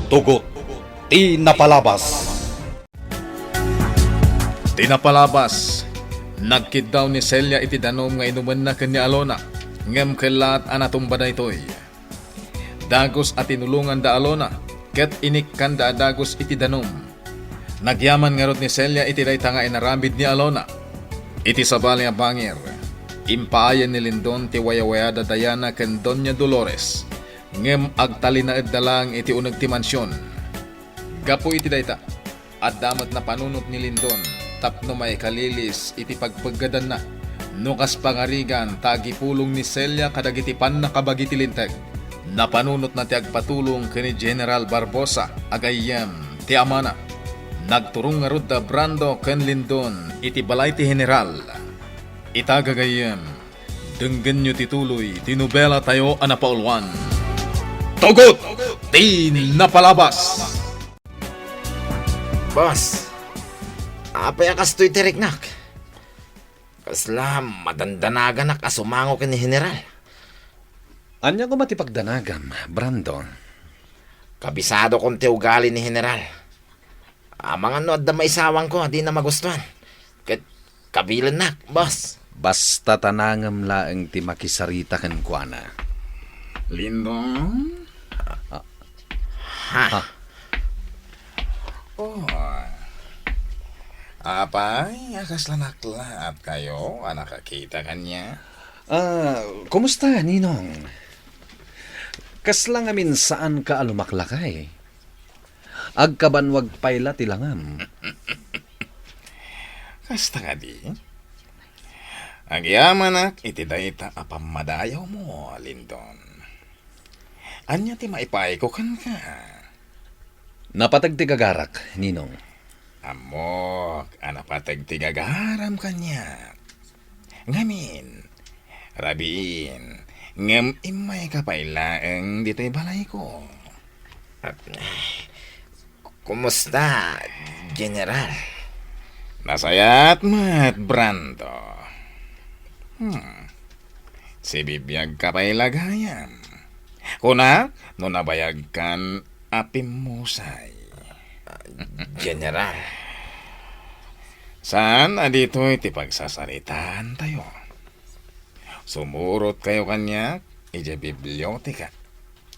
Tugot, di napalabas. Tinapalabas. Nagkid daw ni Celia iti danom nga inuman na kanya Alona. Ngem kelat anatumba na ito'y. Dagos at tinulungan da Alona. Ket inikkan da dagos iti danom. Nagyaman nga rod ni Celia iti dayta nga inarambid ni Alona. Iti sabali nga bangir. Impaayan ni Lindon ti wayawaya da Diana ken Doña Dolores. Ngem agtalinaed da lang iti uneg ti mansyon. Gapo iti dayta. At damat na panunot ni Lindon. Tapno may kalilis iti pagpaggadan na. Nukas pangarigan tagipulong ni Celia kadagiti pan na kabagiti linteg. Napanunot na ti agpatulong kini General Barbosa agayem ti amana. Nagturong nga rod da Brando ken Lindon iti balay ti General. Itagagayem denggen nyo tituloy tinubela tayo anapaulwan. Tugot! Di napalabas! Boss, apay akastoy tiriknak. Kasla madandanagan asumango ken ni General. Anya ko matipagdanagam, Brandon. Kabisado kong ti ugali ni General. Amang ano adda maisawang ko, di na magustuhan. Ket kabilan nak, boss. Basta tanangam laeng ti makisarita ken kuana. Lindon? Ha? Oh. Apay, akas lanakla at kayo, nakakita kanya. Kumusta, Ninong? Kaslang amin saan ka alumaklakay? Agkabanwag payla tilangam. Kasta nga di. Agyamanak iti dayta apamadayaw mo, Lindon. Anya ti maipay ko kan ka. Napatag ti gagarak, Ninong. Amok, anapatag ti gagaram kanya. Ngamin, rabiin, ngem imay kapailaeng dito'y balay ko. Kumusta, General? Nasayat mat, Brando. Si bibiyag kapailagayam. Kuna, no nabayag kan apimusay. General, Saan adito'y ti pagsasalitaan tayo? Sumurot kayo kanya, ije biblioteka.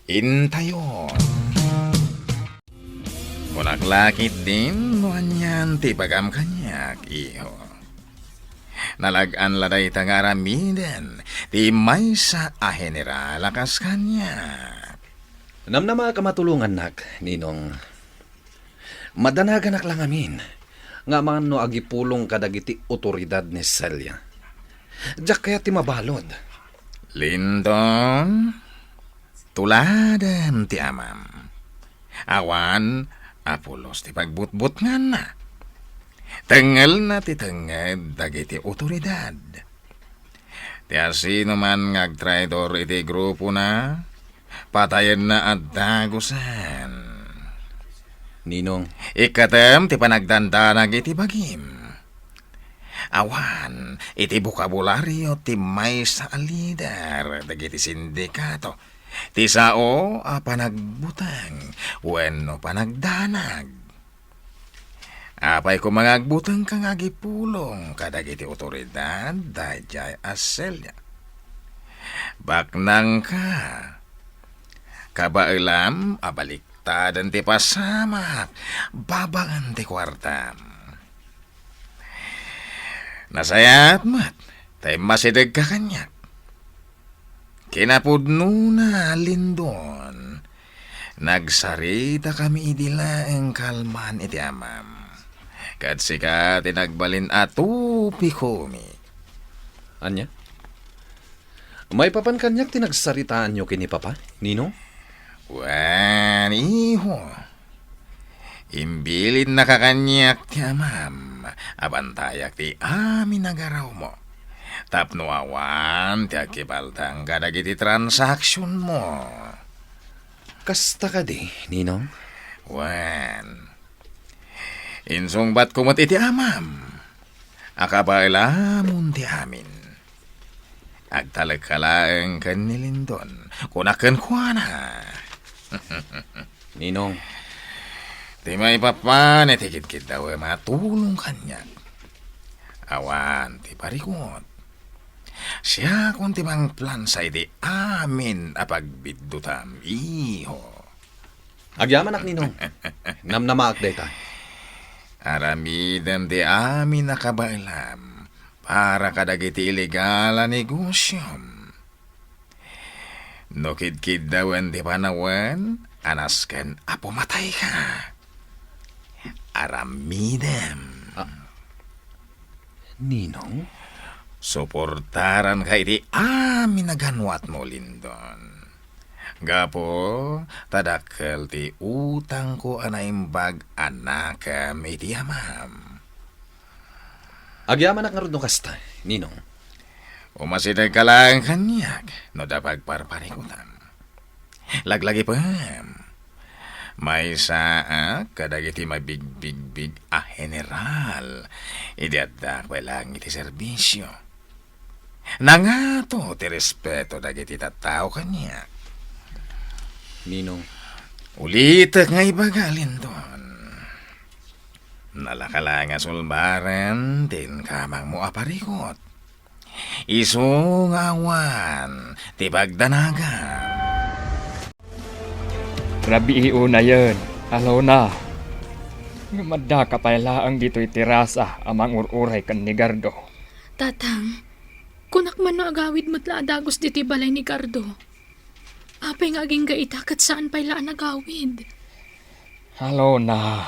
Intayon. Kunaklakit din, no anyan ti pagam kanyak, iho. Nalagan laday tangaramiden, ti may sa general akas kanya. Namnama ka matulungan, nak, Ninong. Madanagan lang amin. Nga man no agipulong kadagiti otoridad ni Celia. Diyak kaya ti mabalod. Lindon, tuladan ti amam. Awan, apulos ti pagbutbut nga na. Tengel na ti tenged dagiti otoridad. Ti asino man ngagtraidor iti grupo na, patayen na at dagusan. Ninong, Ikatem ti panagdandanag iti bagim. Awan, iti bukabularyo ti may sa alider dagiti sindikato. Ti sao panagbutang, wenno panagdanag. Apay ko mangagbutang kang agipulong kadagiti otoridad dayjay Celia. Baknang ka, kabailam abalik tadan ti pasamak, babangan ti kwartam. Nasayat mat, tay masideg ka kanyak. Kinapudno na, Lindon. Nagsarita kami idila ang kalman iti amam. Kad sika tinagbalin atupi komi. anya? May papan kanyak tinagsaritaan nyo kini Papa, Ninong? Wan, iho. Imbilin na kakanyak ti amam. Abantayak ti amin nagaraw mo. Tapno awan ti akibaltang kadagiti transaksyon mo. Kasta ka di, Ninong? Wan. Insong bat kumot iti amam. Akabailamon ti amin. Agtalag ka lang kan ni Lindon. Kunakan kuana. Ninong, Ti may papan, tikit daw matulong kanya. Awan, ti parikot. Siya kung ti mang plan sa iti amin apagbidutam, iho. Agyaman ak Ninong. Namnamaak dayta. Aramidem di amin nakabailam para kadagiti ilegal a negosyom. No kid dawen di panawan, anasken apumatay ka. Aramidem. Ninong? Suportaran ka iti amin naganwat mo, Lindon. Gapo, tadakkel ti utang ko anaimbag anakam iti amam. Agyaman ak nga ron kasta, Ninong. Umasitag ka lang kanyak, no dapag parparikutam. Laglagi pa, may saa kadagiti mabigbig a general, idiadak pa lang iti serbisyo. Nangato ti respeto dagiti tattao kanyak. Ninong. Ulitak nga ibagalin doon. Nalakala nga sulbaran, tin kamang mo aparikot. Isungawan, ti pagdanagan. Grabe na yun. Halo na. Madda ka pala ang dito'y tirasa amang ururay kan ni Gardo. Tatang, kunak man no agawid matla adagos diti balay ni Gardo. Apay nga aging gaitakat saan pa'y laan agawid. Halo na.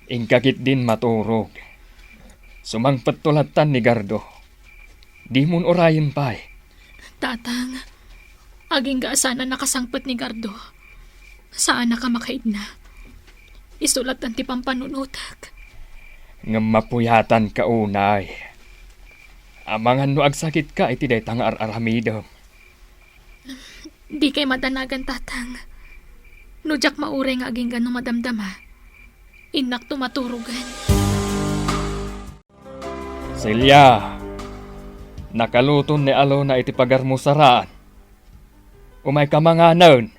Ingkakit din maturog. Sumangpat tulatan ni Gardo. Di mun orayin pa'y. Tatang, aging gaasana nakasangpat ni Gardo. Saan na ka makaid na? Isulat ang tipang panunutak. Nga mapuyatan ka unay. Amangan no agsakit ka iti day tang ar-aramidom. Di kay madanagan, tatang. Nujak maure nga aging gano madamdama. Inak tumaturugan. Silya, nakaluton ni Alona iti pagarmusaraan. Umay ka mga naon.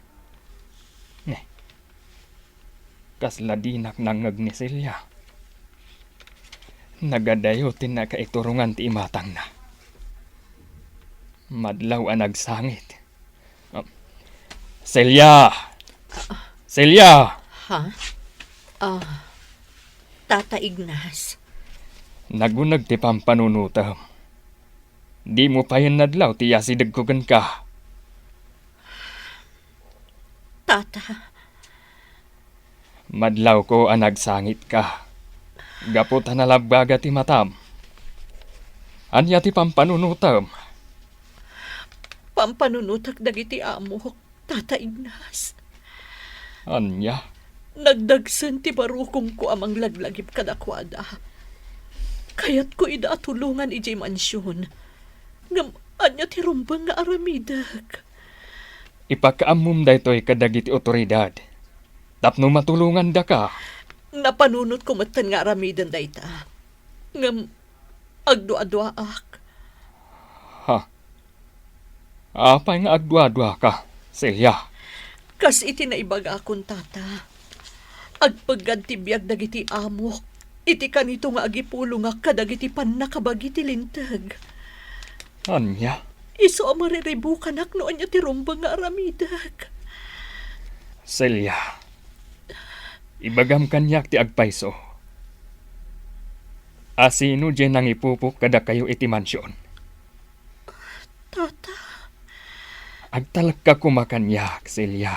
Kasladinak nangag ni Silya. Nagadayotin na kaiturungan ti imatang na. Madlaw ang nagsangit. Silya! Silya! Ha? Tata Ignas. Nagunag ti pampanunutam. Di mo pa yan nadlaw ti yasidagkugan ka. Tata. Madlaw ko ang nagsangit ka. Gapot na labbaga ti matam. Anya ti pampanunutam. Pampanunutak dagiti amok, Tata Ignas. Anya? Nagdagsan ti barukong ko amang laglagip kadakwada. Kayat ko ida tulungan ijay mansyon. Ngam anya ti rumbang nga aramidag. Ipakaamum daytoy kadagiti otoridad. Tapno matulungan da ka. Napanunot ko matan nga aramidan dayta. Ngam agdua-duaak. Ha? Apay nga agdwa-dwa ka, Silya. Kas iti naibaga akong tata. Agpagantibiyag dagiti amok. Iti kanito nga agipulong nga kadagiti panakabagi ti lintag. Anya? Iso amariribukan ak noon niya ti rumbang nga aramidag. Silya. Ibagam kanyak ti agpaiso. Asino dyan nang ipupuk kada kayo iti mansyon? Tata. Agtalak ka kumakanyak, Silya.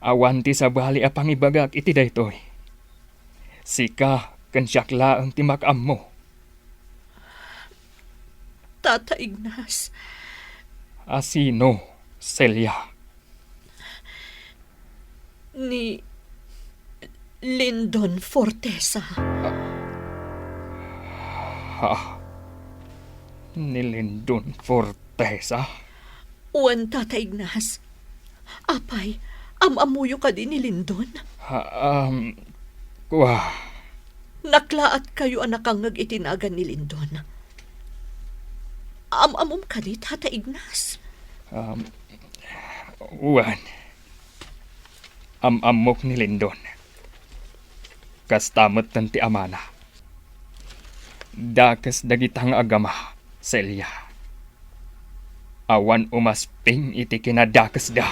Awanti sa bali apang ibagak iti daytoy. Sika kansyakla ang timakam mo. Tata Ignas. Asino, Silya? Ni Lindon Fortesa. Ha? Ni Lindon Fortesa? Uwan, Tata Ignas. Apay, amamuyo ka din ni Lindon. Kuha. Naklaat kayo ang nakangag itinagan ni Lindon. Amamom ka di, Tata Ignas. Uwan. Amok ni Lindon. Kastamot ti amana. Dakas dagitang agama, Celia. Awan umasping iti kinadakas da.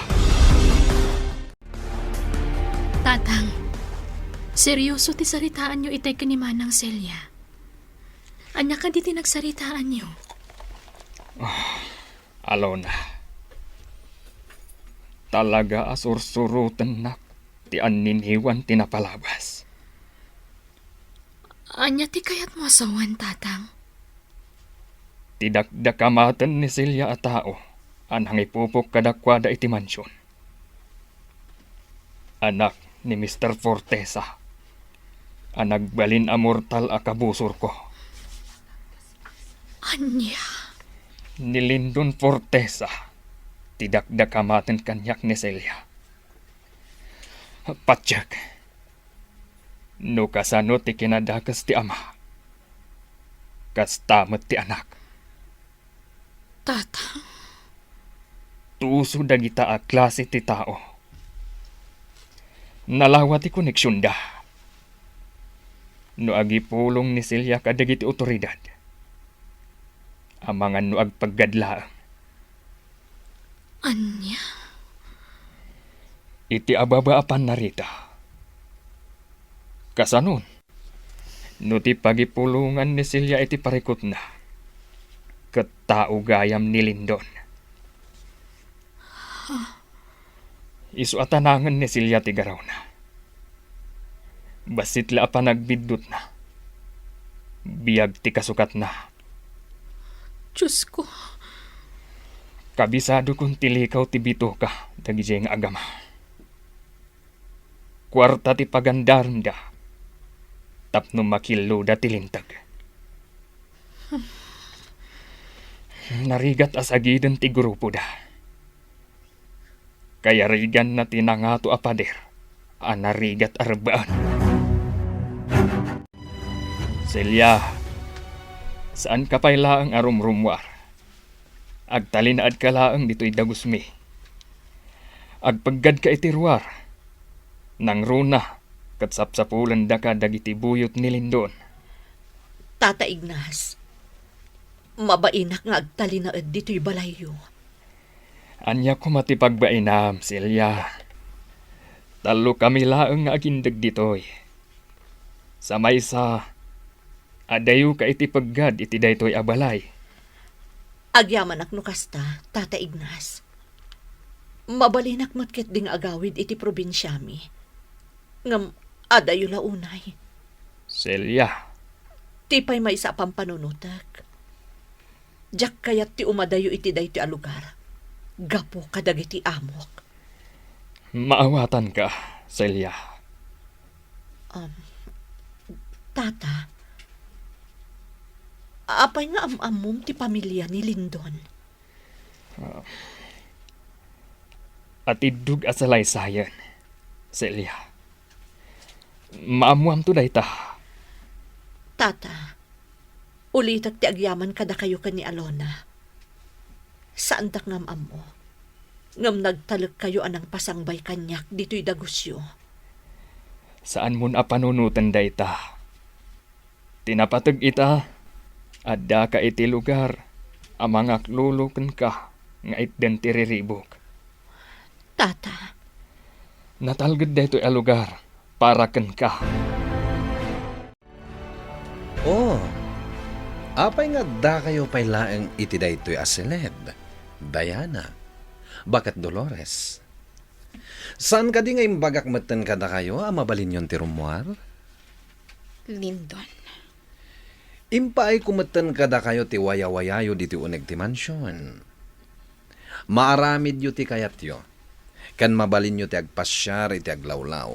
Tatang, seryoso ti saritaan nyo itay kanimanang Celia. Anya ka di ti nagsaritaan nyo. Alona. Talaga asursurutan na ti aniniwan tinapalabas. Anya ti kayat mo asawan, tatang. Tidakdakamatan ni Celia a tao anang ipupok kadakwada iti mansyon. Anak ni Mr. Fortesa ang nagbalin a mortal a kabusor ko. Anya? Ni Lindon Fortesa tidakdakamatan kanyak ni Celia. Patyak. No kasano ti kinadakas ti ama. Kastamat ti anak. Tatang, Tuso dagita a klase ti tao. Nalawa ti koneksyon da. No agipulong ni Celia kadagiti otoridad. Amangan no agpaggadlaang. anya? Iti ababaapan narita. Kasanon, no ti pagipulungan ni Celia iti parikot na. Katao gayam ni Lindon. Isu atanangan ni Celia ti garaw na. Basit la pa nagbidot na. Biyag ti kasukat na. Diyos ko, Kabisado kung tilikaw ti bito ka, dagiti nga agama. Kwarta ti pagandaram da, tapno makilo da tilintag. Narigat asagidan ti grupo da. Kaya rigan na tinangato apader, narigat arbaan. Celia, saan ka payla ang arumrumwar? Agtalinaad ka laang dito'y dagusmi. Agpaggad ka iti ruwar. Nang runa, katsapsapulan da ka dagiti buyot ni Lindon. Tata Ignas, mabainak nga agtalinaad dito'y balayo. Anya ko matipagbainam, Celia. Talo kami laang nga agindag dito'y. Sa maysa, adayo ka iti paggad iti daytoy abalay. Agyaman ak no kasta, Tata Ignas. Mabalinak matket ding agawid iti probinsyami. Ngam adayo launay. Celia, Tipay may isa pang panunutak. Diyak kayat ti umadayo iti day ti alugar. Gapo kadagiti amok. maawatan ka, Celia. Tata, apay nga amamom ti pamilya ni Lindon. At idug asalaysayan, Celia. Maamuam to dayta. Tata, ulitak ti agyaman kada kayo ka ni Alona. Saan tak ngam mo? Ngam nagtalag kayo anang pasangbay kanyak dito'y dagusyo. Saan mun apanunutan dayta? Tinapatag ita, adda ka iti lugar, amang aklulukan ka, nga itden tiriribok. Tata, Natalgad dayto a lugar, para ken ka. Oh, apay nga da kayo paylaeng iti daytoy asiled. Diana, bakit Dolores? Saan ka di nga imbagak matan kada kayo, mabalin yon ti rumwar? Lindon. Impaay kumatan kada kayo ti wayawayayo di ti uneg ti mansyon. Maaramid yu ti kayat yo. Kan mabalin yu ti agpasyar iti aglawlaw.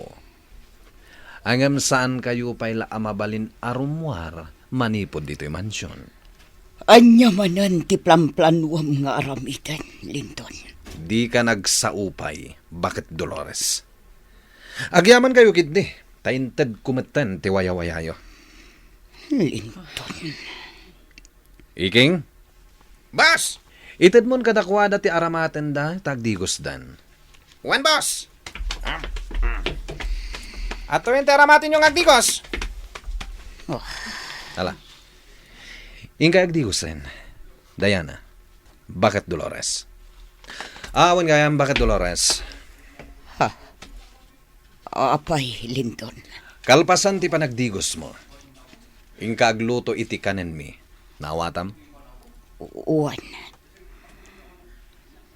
Angam saan kayo payla mabalin arumwar manipod dito'y mansyon. Anya manan ti plan-planuam nga aramitan, Lindon. Di ka nagsaupay, bakit Dolores? Agyaman kayo kidni, tainted kumatan ti wayawayayo. Lindon. Iking, Boss! ited mon kadakwada ti aramaten da, tagdigos dan. Wan, boss! Ato yung teramatin yung agdigos. Ala. Ingkay agdigos rin. Diana, bakit Dolores? Awan gayam, bakit Dolores? Apay, Linton. Kalpasan ti panagdigos mo. Ingka agluto iti kanen mi. Nawatam? Uwan.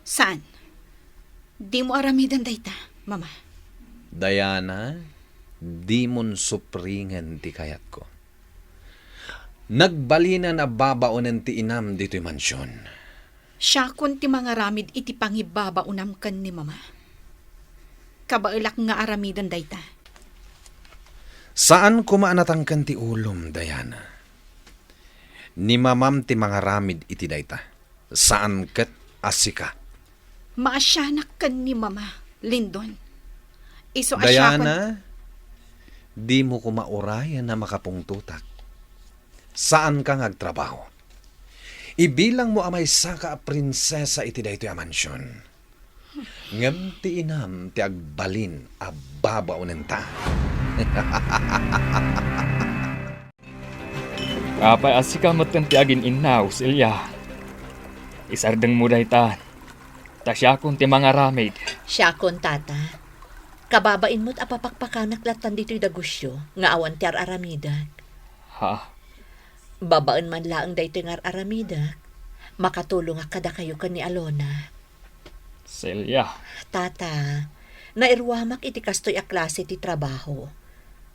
Saan? Di mo aramidan dayta, mama. Diana, di mon supringen ti kayat ko. Nagbalinan a babaonen ti inam dito'y mansyon. Siya kun ti mga ramid iti pangibaba unam kan ni mama. Kabailak nga aramidan dayta. Saan kumaanatangkan ti ulom, Diana? Ni mamam ti mga ramid iti dayta. Saan ket asika? Maasyanak kan ni mama, Lindon. Iso asya Diana, di mo kumaurayan na makapungtutak. Saan ka ngagtrabaho? Ibilang mo amay saka a prinsesa iti daytoy a mansyon. Ngem ti inam ti agbalin a babaunen ta. Apay asika matan ti agin inaw, Silya. Isardeng mo dayta. Tasyakon ti mga ramid. Siya kon tata. Kababain mo't apapakpakanak latan dito'y dagusyo, nga awan ti aramidak. Ha? Babaan man laang dayto'y nga aramidak. Makatulong kada kayo kan ni Alona. Silya. Tata, nairwamak iti kastoy a klase ti trabaho.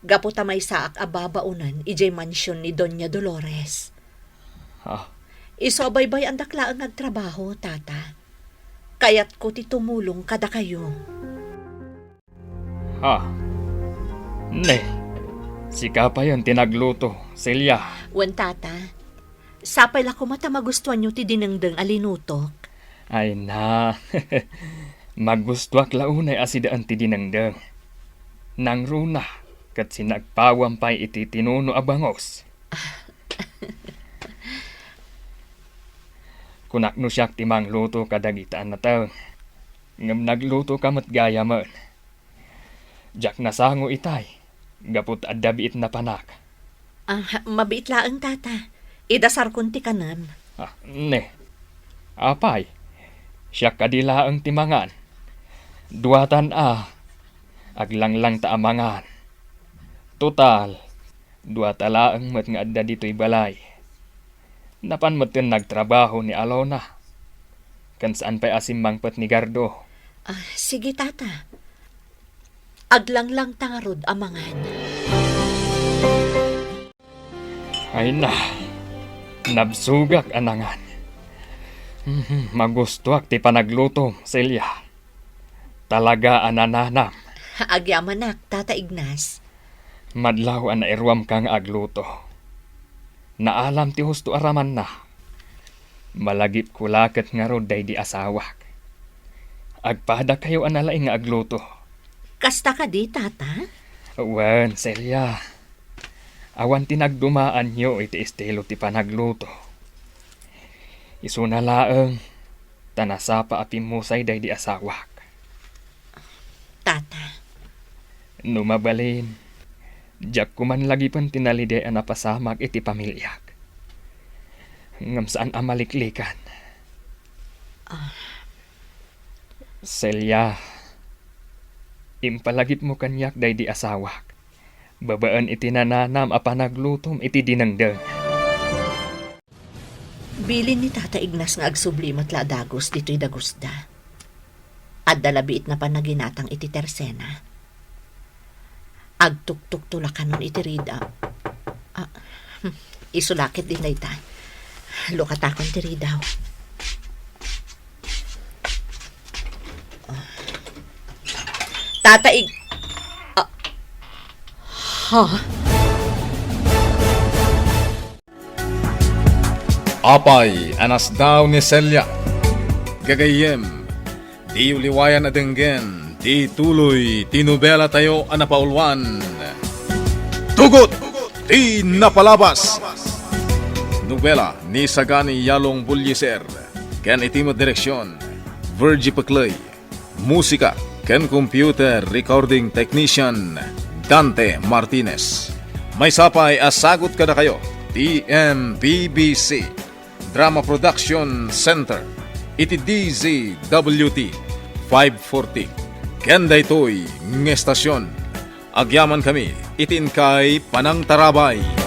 Gaputa may saak a babaunan ijay mansyon ni Doña Dolores. Ha? Isobaybay ang daklaang agtrabaho, tata. Kayat ko ti tumulong kada kayo. Ha? Ne. Sika pa yun tinagluto, Silya. Wan tata, sapay la ko mata magustuhan nyo ti dinengdeng alinutok. Ay na. Magustuak launay asidaan ti dinengdeng. Nang runa, kat sinagpawampay iti tinuno abangos. Kunak no siyak ti mangluto kadagitaan na taon. Ngam nagluto kamat gaya man. Jak nasango itay. Gapot adabiit na panak. Mabiit laang tata. Idasar kunti kanan. Ne. Apay. Siya kadilaang timangan. Duatan Aglanglang taamangan. Total. Duatalaang mat nga adda dito'y balay. Napan matin nagtrabaho ni Alona. Kan saan pa'y asimmangpat ni Gardo. Sige tata. Aglanglang tangarod amangan. Ay na. Nabsugak anangan. Magustuak ti panagluto, Silya. Talaga anananam. Agyamanak, Tata Ignas. Madlaw an irwam kang agluto. Naalam ti husto araman na. Malagip kulaket nga rod day di asawak. Agpada kayo analaing nga agluto. Kasta ka di, Tata? Wen, Silya. Awan tinagdumaan nyo iti estilo ti panagluto. Isuna laeng, tanasapa apimusay day di asawak. Tata. Numabalin, jak kuman lagi pang tinaliday na pasamak iti pamilyak. Ngam saan amaliklikan. Selya, impalagip mo kanyak day di asawak. Babaan iti nananam a panaglutom iti dinengdeng. Bilin ni Tata Ignas nga agsublimat la dagos dito'y dagusda. At dalabiit na panaginatang iti tersena. Agtuktuk tulakan nun iti rida. Isulakit din na ita. Lukatakon ti ridaw. Tata Ig... Apay, anas daw ni Celia. Gagayem, di uliwayan na denggen, di tuloy, tinubela tayo anapaulwan. Tugot, di napalabas. Nobela ni Sagani Yalong Bulyeser, ken itimo direksyon, Virgie Paclay. Musika, ken computer recording technician, Dante Martinez. May sapay asagot kada kayo, TMPBC, Drama Production Center, iti DZWT 540. Kenda ito'y ng estasyon. Agyaman kami, itin kay Panang Tarabay.